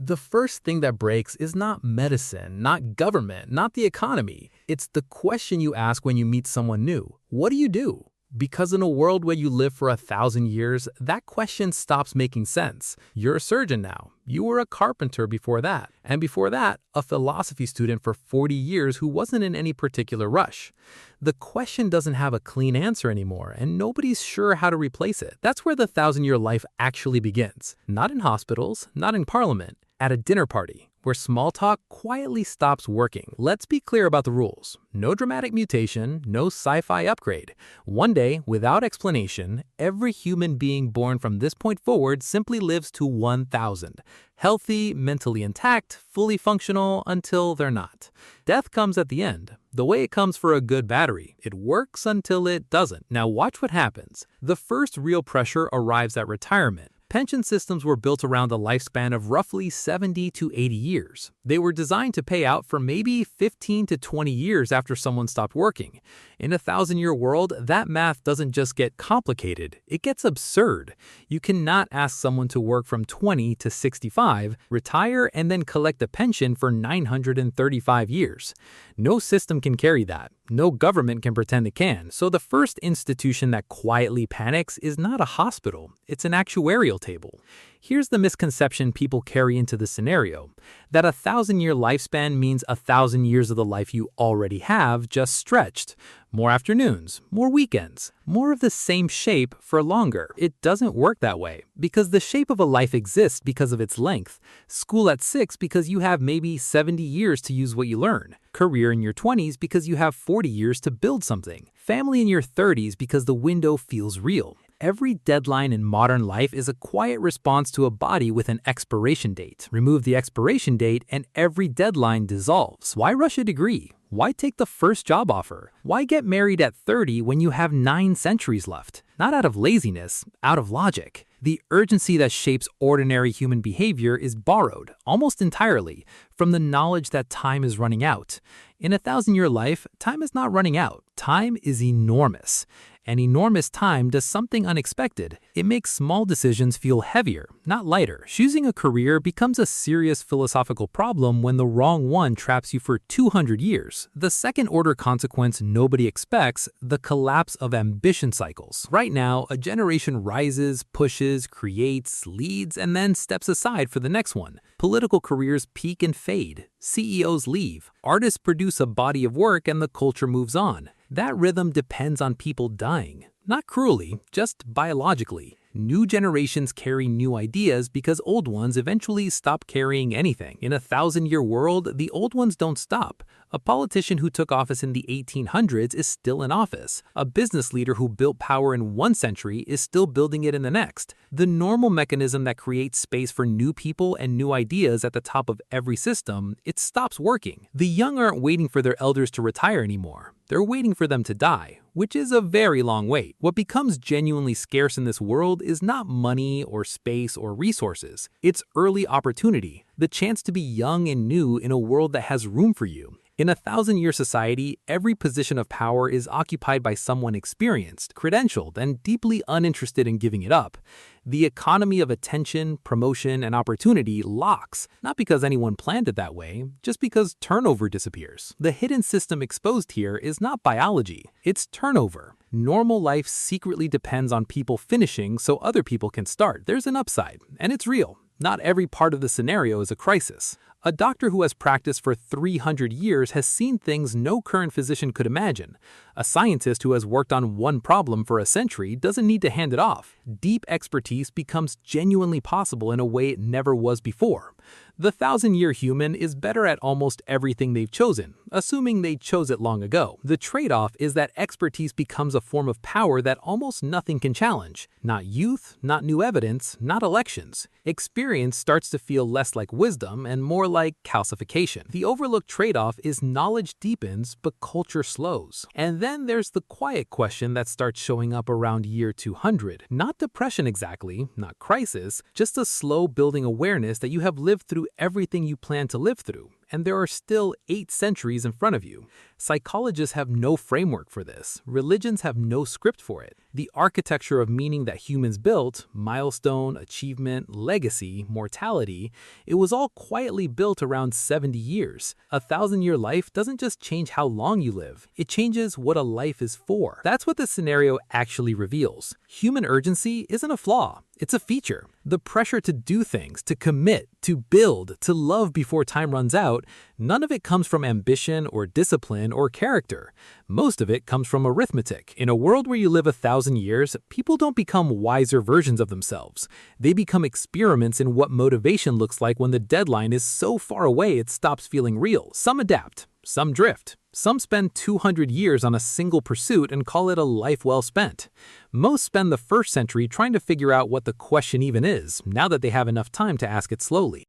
The first thing that breaks is not medicine, not government, not the economy. It's the question you ask when you meet someone new. What do you do? Because in a world where you live for 1,000 years, that question stops making sense. You're a surgeon now. You were a carpenter before that. And before that, a philosophy student for 40 years who wasn't in any particular rush. The question doesn't have a clean answer anymore, and nobody's sure how to replace it. That's where the 1,000-year life actually begins. Not in hospitals, not in parliament, at a dinner party, where small talk quietly stops working. Let's be clear about the rules. No dramatic mutation, no sci-fi upgrade. One day, without explanation, every human being born from this point forward simply lives to 1,000. Healthy, mentally intact, fully functional until they're not. Death comes at the end. The way it comes for a good battery. It works until it doesn't. Now watch what happens. The first real pressure arrives at retirement. Pension systems were built around a lifespan of roughly 70 to 80 years. They were designed to pay out for maybe 15 to 20 years after someone stopped working. In a 1,000-year world, that math doesn't just get complicated, it gets absurd. You cannot ask someone to work from 20 to 65, retire, and then collect a pension for 935 years. No system can carry that. No government can pretend it can. So the first institution that quietly panics is not a hospital, it's an actuarial table. Here's the misconception people carry into the scenario, that a 1,000-year lifespan means 1,000 years of the life you already have just stretched. More afternoons, more weekends, more of the same shape for longer. It doesn't work that way, because the shape of a life exists because of its length. School at 6 because you have maybe 70 years to use what you learn. Career in your 20s because you have 40 years to build something. Family in your 30s because the window feels real. Every deadline in modern life is a quiet response to a body with an expiration date. Remove the expiration date and every deadline dissolves. Why rush a degree? Why take the first job offer? Why get married at 30 when you have 9 centuries left? Not out of laziness, out of logic. The urgency that shapes ordinary human behavior is borrowed, almost entirely, from the knowledge that time is running out. In a 1,000-year life, time is not running out. Time is enormous. And enormous time does something unexpected. It makes small decisions feel heavier, not lighter. Choosing a career becomes a serious philosophical problem when the wrong one traps you for 200 years. The second-order consequence nobody expects, the collapse of ambition cycles. Right now, a generation rises, pushes, creates, leads, and then steps aside for the next one. Political careers peak and fade. CEOs leave. Artists produce a body of work and the culture moves on. That rhythm depends on people dying. Not cruelly, just biologically. New generations carry new ideas because old ones eventually stop carrying anything. In a 1,000-year world, the old ones don't stop. A politician who took office in the 1800s is still in office. A business leader who built power in one century is still building it in the next. The normal mechanism that creates space for new people and new ideas at the top of every system, it stops working. The young aren't waiting for their elders to retire anymore. They're waiting for them to die, which is a very long wait. What becomes genuinely scarce in this world is not money or space or resources. It's early opportunity, the chance to be young and new in a world that has room for you. In a 1,000-year society, every position of power is occupied by someone experienced, credentialed, and deeply uninterested in giving it up. The economy of attention, promotion, and opportunity locks, not because anyone planned it that way, just because turnover disappears. The hidden system exposed here is not biology, it's turnover. Normal life secretly depends on people finishing so other people can start. There's an upside, and it's real. Not every part of the scenario is a crisis. A doctor who has practiced for 300 years has seen things no current physician could imagine. A scientist who has worked on one problem for a century doesn't need to hand it off. Deep expertise becomes genuinely possible in a way it never was before. The 1,000-year human is better at almost everything they've chosen, assuming they chose it long ago. The trade-off is that expertise becomes a form of power that almost nothing can challenge. Not youth, not new evidence, not elections. Experience starts to feel less like wisdom and more like calcification. The overlooked trade-off is knowledge deepens, but culture slows. And then there's the quiet question that starts showing up around year 200. Not depression exactly, not crisis, just a slow building awareness that you have lived through everything you plan to live through. and there are still 8 centuries in front of you. Psychologists have no framework for this. Religions have no script for it. The architecture of meaning that humans built, milestone, achievement, legacy, mortality, it was all quietly built around 70 years. A 1,000-year life doesn't just change how long you live, it changes what a life is for. That's what this scenario actually reveals. Human urgency isn't a flaw, it's a feature. The pressure to do things, to commit, to build, to love before time runs out, none of it comes from ambition or discipline or character. Most of it comes from arithmetic. In a world where you live 1,000 years, people don't become wiser versions of themselves. They become experiments in what motivation looks like when the deadline is so far away it stops feeling real. Some adapt, some drift. Some spend 200 years on a single pursuit and call it a life well spent. Most spend the first century trying to figure out what the question even is, now that they have enough time to ask it slowly.